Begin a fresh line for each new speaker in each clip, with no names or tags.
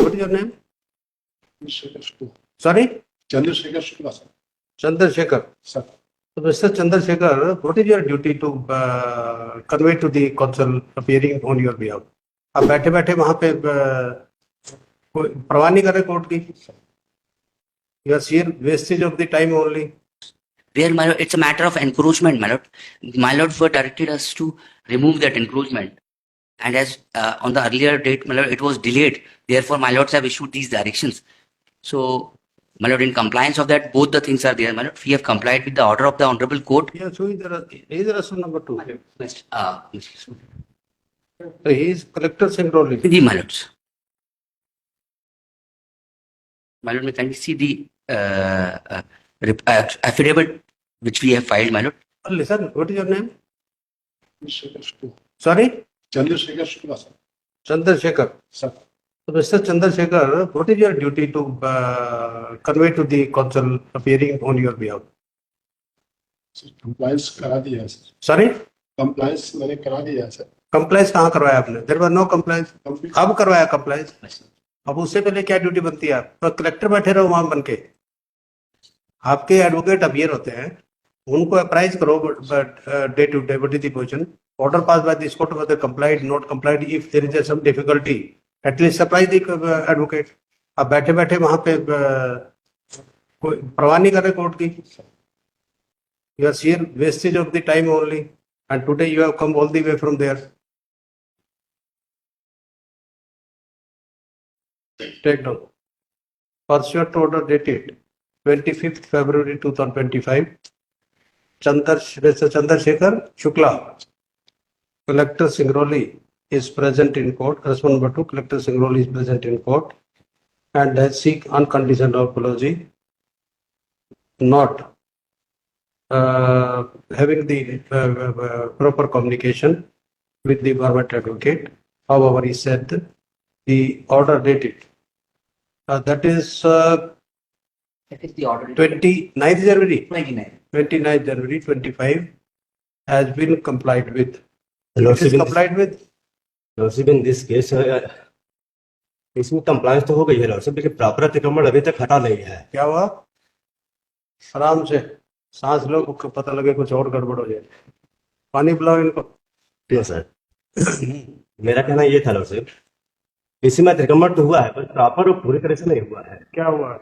What is your name?
Chandrasekhar Shukla.
Sorry?
Chandrasekhar Shukla, sir.
Chandrasekhar.
Sir.
So, Mr. Chandrasekhar, what is your duty to convey to the consul appearing on your behalf? आप बैठे बैठे वहां पे कोई परवाह नहीं कर रहे कोर्ट की? You are sheer wastage of the time only.
Where, my lord, it's a matter of encroachment, my lord. My lord were directed us to remove that encroachment. And as on the earlier date, my lord, it was delayed. Therefore, my lords have issued these directions. So, my lord, in compliance of that, both the things are there, my lord. We have complied with the order of the Honorable Court.
Yeah, so is Rasul number 2.
So
he is Collector Singrauli.
the my lords. My lord, may kindly see the affidavit which we have filed, my lord.
Listen, what is your name?
Chandrasekhar Shukla.
Sorry?
Chandrasekhar Shukla, sir.
Chandrasekhar.
Sir.
So, Mr. Chandrasekhar, what is your duty to convey to the consul appearing on your behalf?
Compliance करा दिया है sir.
Sorry?
Compliance मैंने करा दिया है sir.
Compliance कहाँ करवाया आपने? There was no compliance.
Complete.
अब करवाया compliance. अब उससे पहले क्या ड्यूटी बनती है आप? तो कलेक्टर बैठे रहो वहां बन के. आपके एडवोकेट अपियर होते हैं, उनको अप्राइज करो day to day what is the position. Order passed by this court whether complied, not complied. If there is some difficulty, at least surprise the advocate. आप बैठे बैठे वहां पे कोई परवाह नहीं कर रहे कोर्ट की. You are sheer wastage of the time only, and today you have come all the way from there. Take down. Pursuant to order dated 25th February 2025, Mr. Chandrasekhar Shukla, Collector Singrauli is present in court. Correspondent number 2, Collector Singrauli is present in court and has seek unconditional apology, not having the proper communication with the government advocate. However, he said the order dated, that is
That is the order.
29th January.
29.
29th January 25 has been complied with. It
Lordship,
is complied with.
Lordship, in this case, इसमें compliance तो हो गई है lordship, लेकिन proper अतिक्रमण अभी तक हटा नहीं है.
क्या हुआ? आराम से सांस लो, पता लगे कुछ और गड़बड़ हो जाए. पानी पिलाओ इनको.
ठीक सर. मेरा कहना ये था लॉर्डशिप, इसमें अतिक्रमण तो हुआ है पर प्रॉपर और पूरी तरह से नहीं हुआ है.
क्या हुआ?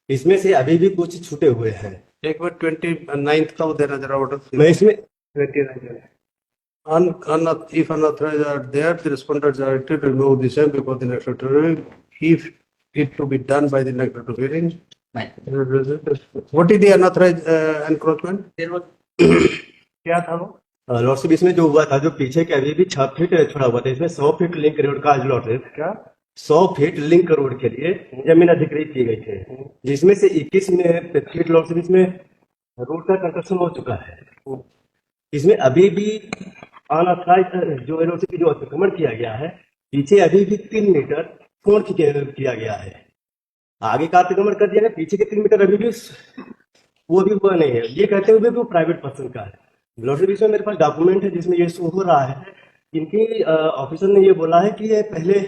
इसमें से अभी भी कुछ छूटे हुए हैं.
एक बार 29th का वो देना जरा ऑर्डर.
मैं इसमें
29th. If unauthorized are there, the respondents are to remove the same before the next hearing. If it to be done by the next hearing.
Right.
What is the unauthorized encroachment?
There was
क्या था वो?
Lordship, इसमें जो हुआ था, जो पीछे के अभी भी 6 फीट छोड़ा हुआ था, इसमें 100 फीट लिंक रोड का लॉर्डशिप,
क्या
100 फीट लिंक रोड के लिए जमीन अधिकृत की गई थी, जिसमें से 21 में फीट लॉर्डशिप इसमें रोड का कंस्ट्रक्शन हो चुका है. इसमें अभी भी अनऑथराइज्ड जो लॉर्डशिप जो अतिक्रमण किया गया है, पीछे अभी भी 3 मीटर फोड़ किया गया है. आगे का अतिक्रमण कर दिया गया, पीछे के 3 मीटर अभी भी वो भी हुआ नहीं है. ये कहते हुए वो प्राइवेट पर्सन का है. लॉर्डशिप, इसमें मेरे पास डॉक्यूमेंट है जिसमें ये शो हो रहा है. इनकी ऑफिसर ने ये बोला है कि ये पहले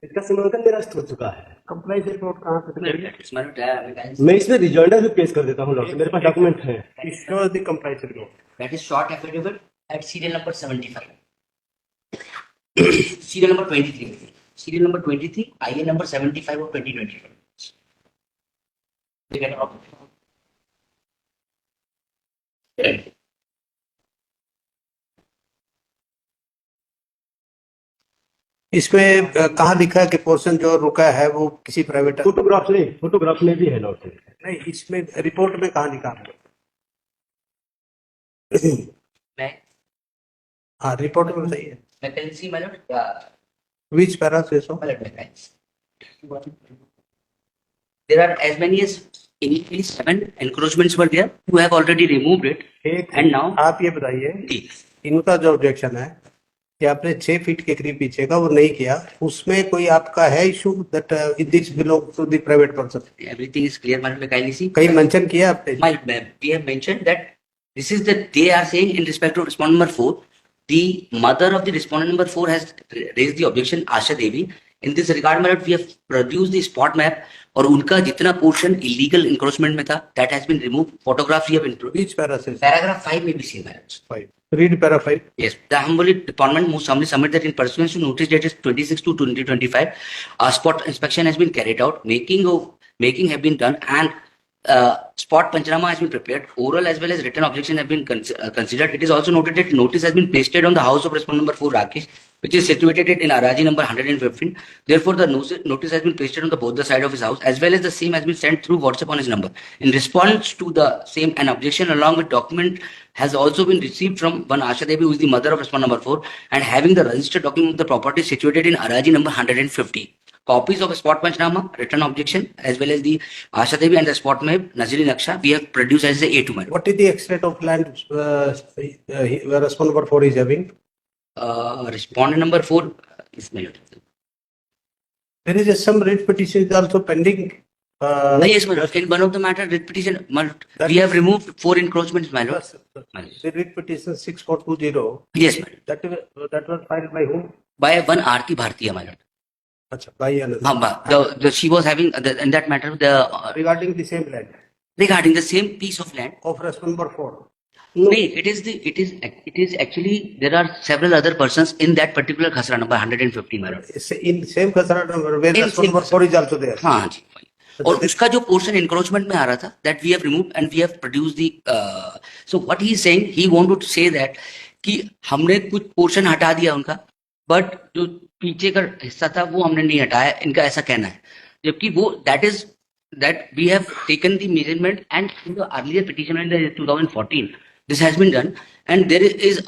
इसका सीमांकन निरस्त हो चुका है.
कंप्लाइंस रिपोर्ट कहाँ पे?
my lord,
मैं इसमें रिजॉइंडर भी पेश कर देता हूँ लॉर्डशिप, मेरे पास डॉक्यूमेंट है.
Show the compliance report.
that is short affidavit at serial number 75. Serial number 23. Serial number 23, IN number 75 of 2025. You get a copy.
इसमें कहाँ लिखा है कि पोर्शन जो रुका है वो किसी प्राइवेट?
फोटोग्राफ में भी है लॉर्डशिप.
नहीं, इसमें रिपोर्ट में कहाँ लिखा है?
मैं
हाँ, रिपोर्ट में बताइए.
मैं can see, my lord,
Which para says so?
my lord, my lord. There are as many as initially 7 encroachments were there who have already removed it.
एक
And now
आप ये बताइए,
the
इनका जो ऑब्जेक्शन है कि आपने 6 फीट के करीब पीछे का वो नहीं किया, उसमें कोई आपका है issue that this belong to the private person?
everything is clear, my lord, kindly see.
कहीं मेंशन किया आपने?
We have mentioned that this is that they are saying in respect to respondent number 4, the mother of the respondent number 4 has raised the objection, Asha Devi, In this regard, my lord, we have produced the spot map और उनका जितना portion illegal encroachment में था, that has been removed. Photographs we have introduced.
Which para says?
Paragraph 5 may be seen, my lord.
5. Read para 5.
Yes, the Honorable Department most humbly submit that in pursuance to notice dated 26 to 2025, a spot inspection has been carried out, making have been done, and spot pancharama has been prepared. Oral as well as written objection have been considered. It is also noted that notice has been pasted on the house of respondent number 4 Rakesh, which is situated in Araji number 115. Therefore, the notice has been pasted on the both the side of his house, as well as the same has been sent through WhatsApp on his number. In response to the same, an objection along with document has also been received from one Asha Devi, who is the mother of respondent number 4, and having the registered document of the property situated in Araji number 150. Copies of a spot panchnama, written objection, as well as the Asha Devi and the spot map, Naziri Naksha, we have produced as the A2 map.
What is the extent of land where respondent number 4 is having?
Respondent number 4 is my lord.
There is some writ petition is also pending.
Yes, my lord. In one of the matter, writ petition, my lord, we have removed 4 encroachments, my lord. My lord.
The writ petition 6420.
Yes, my lord.
That was filed by whom?
By one Aarti Bhartiya, my lord.
Acha, by another.
She was having in that matter
Regarding the same land
regarding the same piece of land.
of respondent number 4.
No, it is actually there are several other persons in that particular khasra number 150, my lord.
In same khasara number where
In
respondent
same
number 4 is also there.
हाँ जी. और उसका जो portion encroachment में आ रहा था, that we have removed and we have produced the. So what he is saying, he wanted to say that कि हमने कुछ portion हटा दिया उनका, but जो पीछे का हिस्सा था वो हमने नहीं हटाया, इनका ऐसा कहना है. जबकि वो that we have taken the measurement, and in the earlier petition in the 2014 this has been done, and there is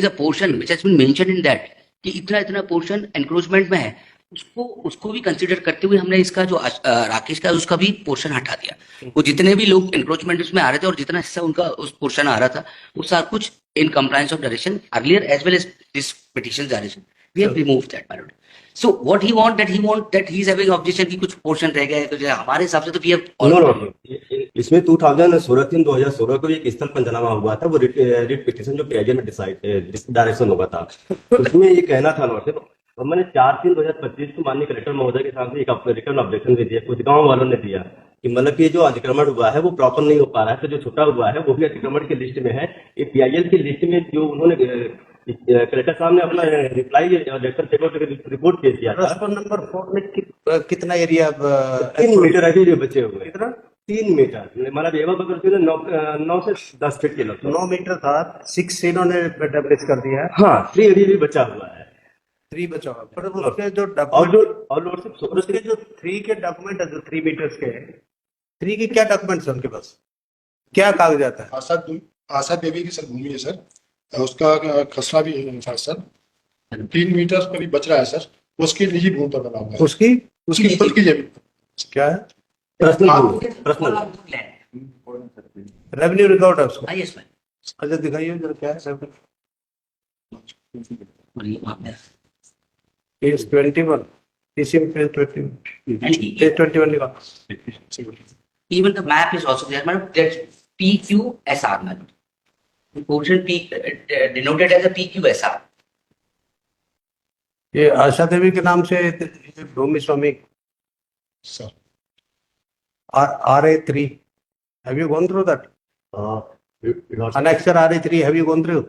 a portion which has been mentioned in that कि इतना portion encroachment में है, उसको भी कंसीडर करते हुए हमने इसका जो राकेश का उसका भी पोर्शन हटा दिया. वो जितने भी लोग एनक्रोचमेंट उसमें आ रहे थे और जितना हिस्सा उनका उस पोर्शन आ रहा था वो सारा कुछ in compliance of direction earlier as well as this petition direction we have remove that my lord. So what he want that he is having objection की कुछ पोर्शन रह गया है, तो हमारे हिसाब से तो वी हैव
इसमें 2016 को एक स्थल पंचनामा हुआ था, वो रिट पिटीशन जो पीआईएल में डायरेक्शन हुआ था, उसमें ये कहना था नोटिस, और मैंने 4/3/2025 को माननीय कलेक्टर महोदय के सामने एक रिटर्न ऑब्जेक्शन भी दिया, कुछ गांव वालों ने दिया कि मतलब कि जो अतिक्रमण हुआ है वो प्रॉपर नहीं हो पा रहा है, तो जो छुटा हुआ है वो भी अतिक्रमण की लिस्ट में है. ये पीआईएल की लिस्ट में जो उन्होंने कलेक्टर साहब ने अपना रिप्लाई रिपोर्ट पेश किया था.
respondent number 4 में कितना एरिया
3 मीटर अभी बचे हुए हैं.
कितना
3 मीटर मतलब एवं बकर 9 से 10 फीट के लगभग
9 मीटर था, 6 इन्होंने डेमोलिश कर दिया है.
हाँ 3 अभी भी बचा हुआ है.
3 बचा हुआ, पर उसके जो उसके जो 3 के डॉक्यूमेंट है, जो 3 मीटर्स के 3 के क्या डॉक्यूमेंट्स है उनके पास, क्या कागजात है?
आशा देवी की सर भूमि है सर, उसका खसरा भी है सर, 3 मीटर करीब बच रहा है सर, उसकी निजी भूमि पर बना हुआ है, उसकी खुद की जमीन.
क्या है?
पर्सनल
रेवेन्यू रिकॉर्ड है उसका.
Yes ma'am.
अच्छा दिखाइए जरा क्या है. पेज 21 इसी में पेज 21 लिखा.
Even the map is also there, madam. That's PQSR, madam. The portion P denoted as a PQSR.
ये आशा देवी के नाम से भूमि स्वामी
sir.
RA3. Have you gone through that? Annexure RA3, have you gone through?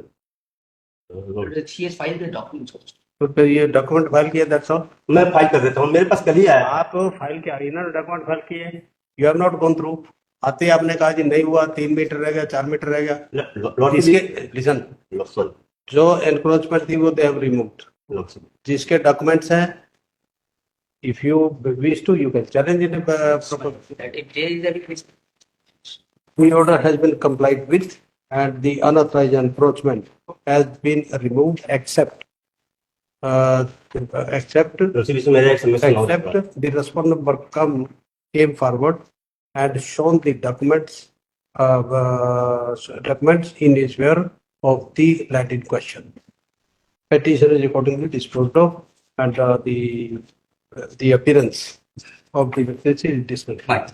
She has filed the documents also.
तो फिर ये document file किया, that's all.
मैं file कर देता हूँ, मेरे पास कल ही आया.
आप फाइल किया, इन्होंने डॉक्यूमेंट फाइल किए, you have not gone through. आते ही आपने कहा जी नहीं हुआ, 3 मीटर रह गया, 4 मीटर रह गया. इसके लिसन जो एनक्रोचमेंट थी वो दे हैव रिमूव्ड, जिसके डॉक्यूमेंट्स हैं. If you wish to you can challenge in
That if there is any
the order has been complied with and the unauthorized encroachment has been removed except the respondent came forward and shown the documents in his favor of the land in question. Petition is accordingly disposed of, and the appearance of the witness is dismissed.
Fine.